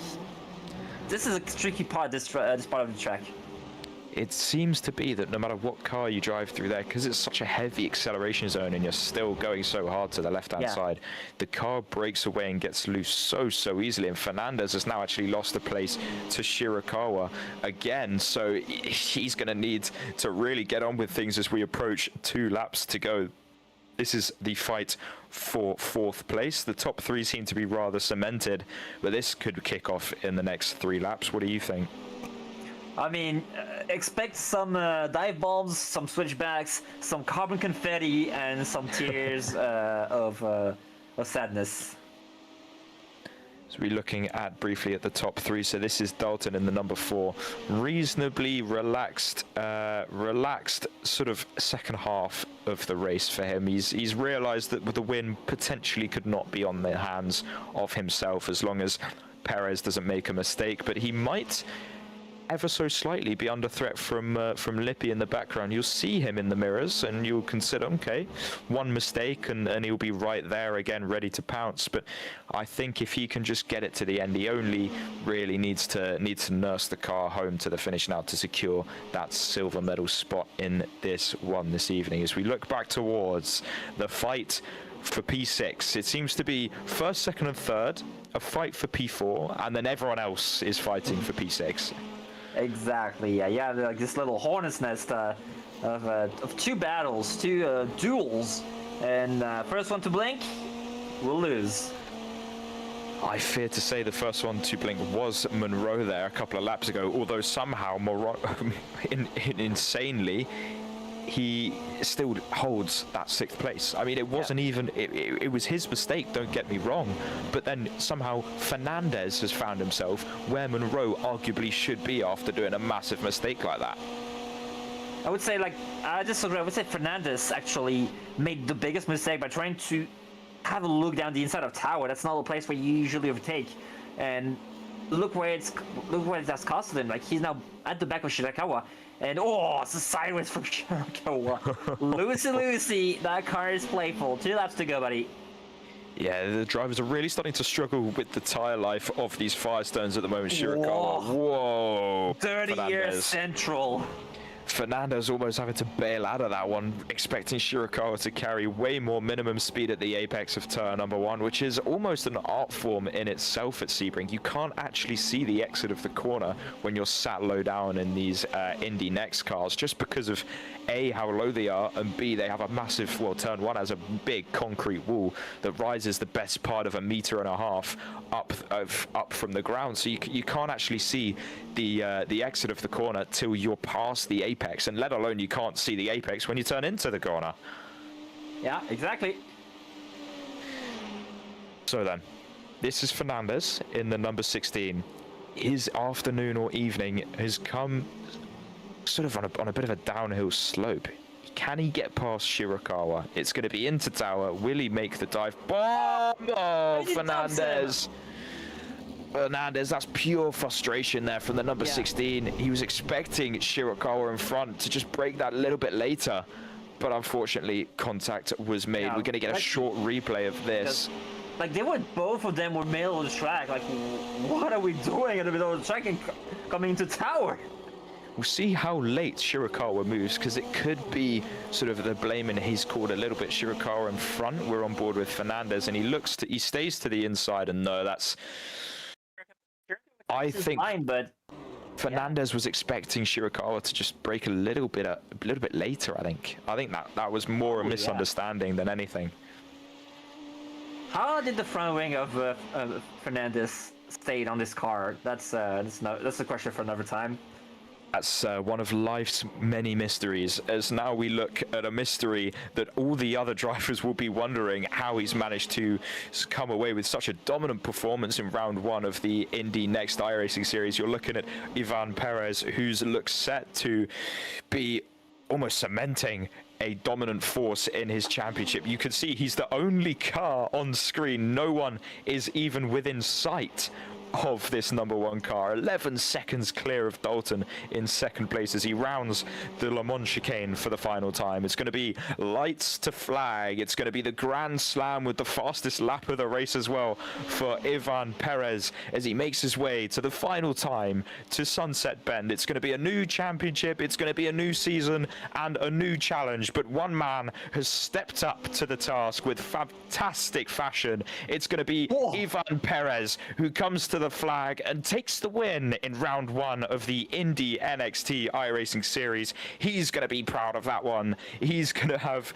Speaker 2: this is a tricky part. This part of the track.
Speaker 1: It seems to be that no matter what car you drive through there, because it's such a heavy acceleration zone and you're still going so hard to the left-hand side, the car breaks away and gets loose so easily. And Fernandez has now actually lost the place to Shirakawa again, so he's going to need to really get on with things as we approach 2 laps to go. This is the fight for 4th place. The top 3 seem to be rather cemented, but this could kick off in the next 3 laps. What do you think?
Speaker 2: I mean, expect some dive bombs, some switchbacks, some carbon confetti, and some tears of sadness.
Speaker 1: So we're looking at briefly at the top 3. So this is Dalton in the number 4, reasonably relaxed sort of second half of the race for him. He's realised that the win potentially could not be on the hands of himself as long as Perez doesn't make a mistake, but he might ever so slightly be under threat from Lippi in the background. You'll see him in the mirrors and you'll consider, okay, one mistake and he'll be right there again, ready to pounce. But I think if he can just get it to the end, he only really needs to nurse the car home to the finish now to secure that silver medal spot in this one this evening. As we look back towards the fight for P6, it seems to be first, second and third, a fight for P4, and then everyone else is fighting for P6.
Speaker 2: Exactly. Yeah. Like this little hornet's nest of 2 battles, 2 duels, and first one to blink will lose.
Speaker 1: I fear to say the first one to blink was Monroe there a couple of laps ago, although somehow insanely he still holds that 6th place. I mean, it wasn't even, it was his mistake, don't get me wrong, but then somehow Fernandez has found himself where Monroe arguably should be after doing a massive mistake like that.
Speaker 2: I would say, like, I would say Fernandez actually made the biggest mistake by trying to have a look down the inside of tower. That's not a place where you usually overtake, and look where that's costed him. Like, he's now at the back of Shirakawa, and it's a sideways from Shirakawa. Lucy, that car is playful. 2 laps to go, buddy.
Speaker 1: Yeah, the drivers are really starting to struggle with the tyre life of these Firestones at the moment. Shirakawa, whoa!
Speaker 2: 30 years central.
Speaker 1: Fernandez almost having to bail out of that one, expecting Shirakawa to carry way more minimum speed at the apex of turn number 1, which is almost an art form in itself at Sebring. You can't actually see the exit of the corner when you're sat low down in these IndyNXT cars, just because of A, how low they are, and B, they have a massive, well, turn 1 has a big concrete wall that rises the best part of 1.5 meters up from the ground, so you can't actually see the exit of the corner till you're past the apex, and let alone you can't see the apex when you turn into the corner.
Speaker 2: Yeah, exactly.
Speaker 1: So then, this is Fernandez in the number 16. His afternoon or evening has come sort of on a bit of a downhill slope. Can he get past Shirakawa? It's going to be into tower. Will he make the dive? Oh, Fernandez! Fernandez, that's pure frustration there from the number 16. He was expecting Shirakawa in front to just break that a little bit later, but unfortunately contact was made. We're going to get a short replay of this.
Speaker 2: Like, both of them were middle of the track. Like, what are we doing in the middle of the track and coming into tower?
Speaker 1: We'll see how late Shirakawa moves, because it could be sort of the blame in his court a little bit. Shirakawa in front, we're on board with Fernandez, and he stays to the inside, and no, that's... I think Fernandez was expecting Shirakawa to just break a little bit later. I think that was more a misunderstanding than anything.
Speaker 2: How did the front wing of Fernandez stay on this car? That's a question for another time.
Speaker 1: That's one of life's many mysteries, as now we look at a mystery that all the other drivers will be wondering how he's managed to come away with such a dominant performance in round 1 of the IndyNXT iRacing series. You're looking at Ivan Perez, who's looks set to be almost cementing a dominant force in his championship. You can see he's the only car on screen. No one is even within sight of this number 1 car. 11 seconds clear of Dalton in second place as he rounds the Le Mans chicane for the final time. It's going to be lights to flag. It's going to be the Grand Slam with the fastest lap of the race as well for Ivan Perez as he makes his way to the final time to Sunset Bend. It's going to be a new championship. It's going to be a new season and a new challenge, but one man has stepped up to the task with fantastic fashion. It's going to be Ivan Perez, who comes to the flag and takes the win in round 1 of the IndyNXT iRacing series. He's going to be proud of that one. He's going to have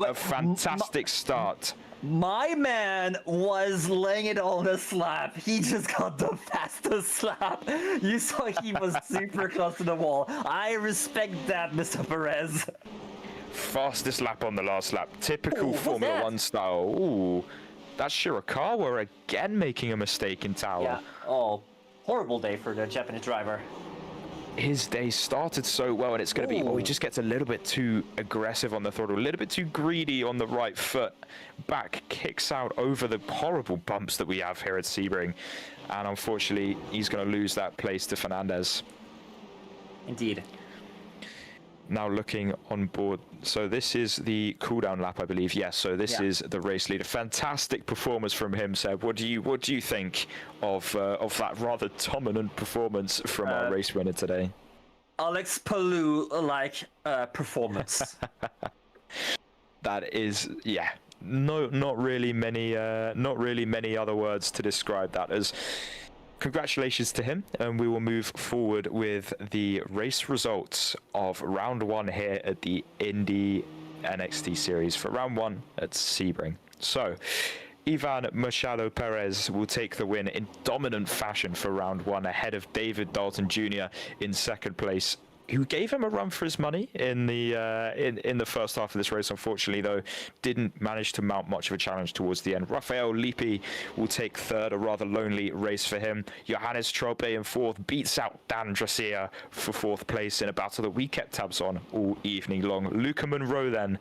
Speaker 1: a fantastic start.
Speaker 2: My man was laying it on the slap. He just got the fastest slap. You saw he was super close to the wall. I respect that, Mr. Perez.
Speaker 1: Fastest lap on the last lap. Typical Formula 1 style. Ooh. That's Shirakawa again making a mistake in tower.
Speaker 2: Yeah. Oh, horrible day for the Japanese driver.
Speaker 1: His day started so well, and it's going to be... Oh, he just gets a little bit too aggressive on the throttle, a little bit too greedy on the right foot. Back kicks out over the horrible bumps that we have here at Sebring. And unfortunately, he's going to lose that place to Fernandez.
Speaker 2: Indeed.
Speaker 1: Now looking on board, so this is the cooldown lap, I believe. Yes, so this is the race leader. Fantastic performance from him, Seb. What do you think of that rather dominant performance from our race winner today?
Speaker 2: Alex Palou-like performance.
Speaker 1: That is, yeah. No, not really many other words to describe that as. Congratulations to him, and we will move forward with the race results of round 1 here at the IndyNXT series for round 1 at Sebring. So, Ivan Machado Perez will take the win in dominant fashion for round 1 ahead of David Dalton Jr. in second place, who gave him a run for his money in the first half of this race. Unfortunately, though, didn't manage to mount much of a challenge towards the end. Rafael Lippi will take third, a rather lonely race for him. Johannes Trope in fourth beats out Dan Dracia for fourth place in a battle that we kept tabs on all evening long. Luca Monroe then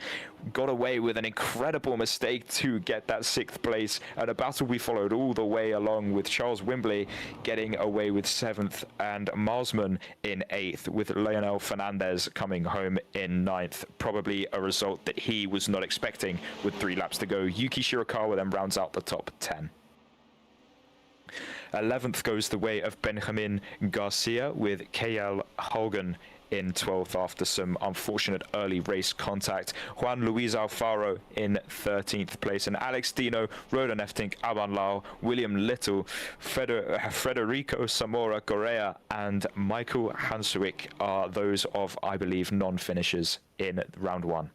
Speaker 1: got away with an incredible mistake to get that sixth place, and a battle we followed all the way along with Charles Wimbley getting away with seventh and Marsman in eighth, with Leonel Fernandez coming home in ninth. Probably a result that he was not expecting with 3 laps to go. Yuki Shirakawa then rounds out the top 10. 11th goes the way of Benjamin Garcia with KL Hogan in 12th after some unfortunate early race contact. Juan Luis Alfaro in 13th place, and Alex Dino, Rodan Eftink, Aban Lau, William Little, Federico Zamora Correa, and Michael Hansuik are those of, I believe, non-finishers in round 1.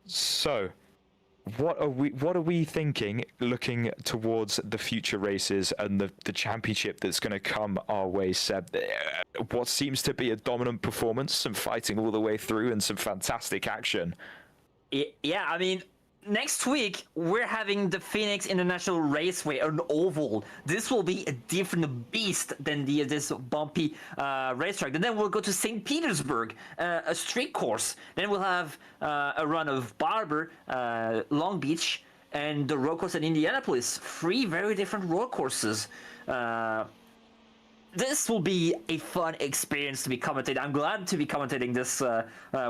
Speaker 1: So, what are we thinking looking towards the future races and the championship that's going to come our way, Seb? What seems to be a dominant performance, some fighting all the way through, and some fantastic action.
Speaker 2: Yeah, I mean, next week we're having the Phoenix International Raceway, an oval. This will be a different beast than this bumpy racetrack. And then we'll go to St. Petersburg, a street course. Then we'll have a run of Barber, Long Beach, and the road course at Indianapolis. 3 very different road courses. This will be a fun experience to be commentating. I'm glad to be commentating this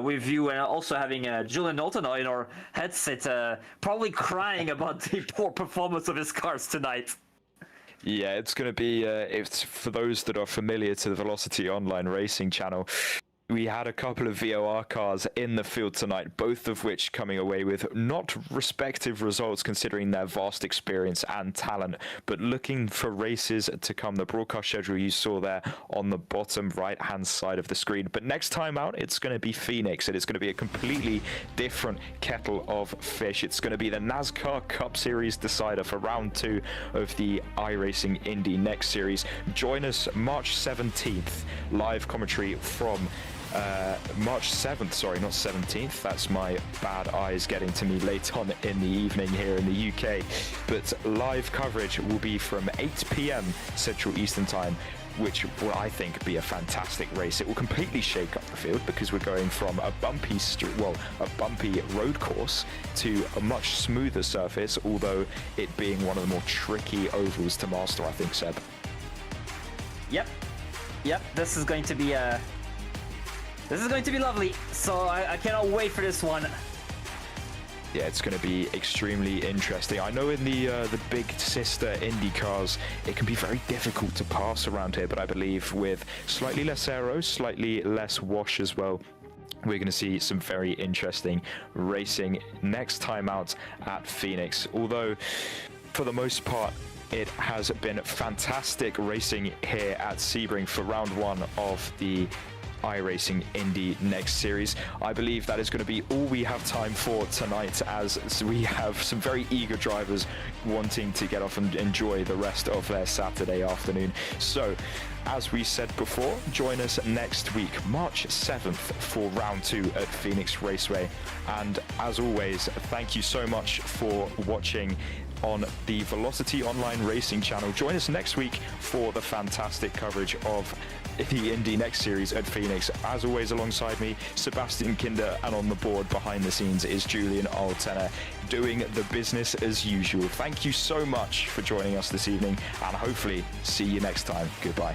Speaker 2: with you, and also having Julian Knowlton in our headset, probably crying about the poor performance of his cars tonight.
Speaker 1: Yeah, it's going to be, it's for those that are familiar to the Velocity Online Racing channel. We had a couple of VOR cars in the field tonight, both of which coming away with not respective results considering their vast experience and talent, but looking for races to come. The broadcast schedule you saw there on the bottom right-hand side of the screen. But next time out, it's going to be Phoenix, and it's going to be a completely different kettle of fish. It's going to be the NASCAR Cup Series decider for round 2 of the iRacing IndyNXT series. Join us March 17th, live commentary from March 7th, sorry, not 17th. That's my bad eyes getting to me late on in the evening here in the UK. But live coverage will be from 8 p.m. Central Eastern Time, which will, I think, be a fantastic race. It will completely shake up the field because we're going from a bumpy road course to a much smoother surface, although it being one of the more tricky ovals to master, I think, Seb.
Speaker 2: Yep, this is going to be lovely, so I cannot wait for this one.
Speaker 1: Yeah, it's going to be extremely interesting. I know in the big sister Indy cars, it can be very difficult to pass around here, but I believe with slightly less aero, slightly less wash as well, we're going to see some very interesting racing next time out at Phoenix. Although, for the most part, it has been fantastic racing here at Sebring for round 1 of the iRacing IndyNXT series. I believe that is going to be all we have time for tonight, as we have some very eager drivers wanting to get off and enjoy the rest of their Saturday afternoon. So, as we said before, join us next week, March 7th, for round 2 at Phoenix Raceway. And as always, thank you so much for watching on the Velocity Online Racing channel. Join us next week for the fantastic coverage of the IndyNXT series at Phoenix. As always, alongside me, Sebastian Kinder, and on the board behind the scenes is Julian Altener, doing the business as usual. Thank you so much for joining us this evening, and hopefully see you next time. Goodbye.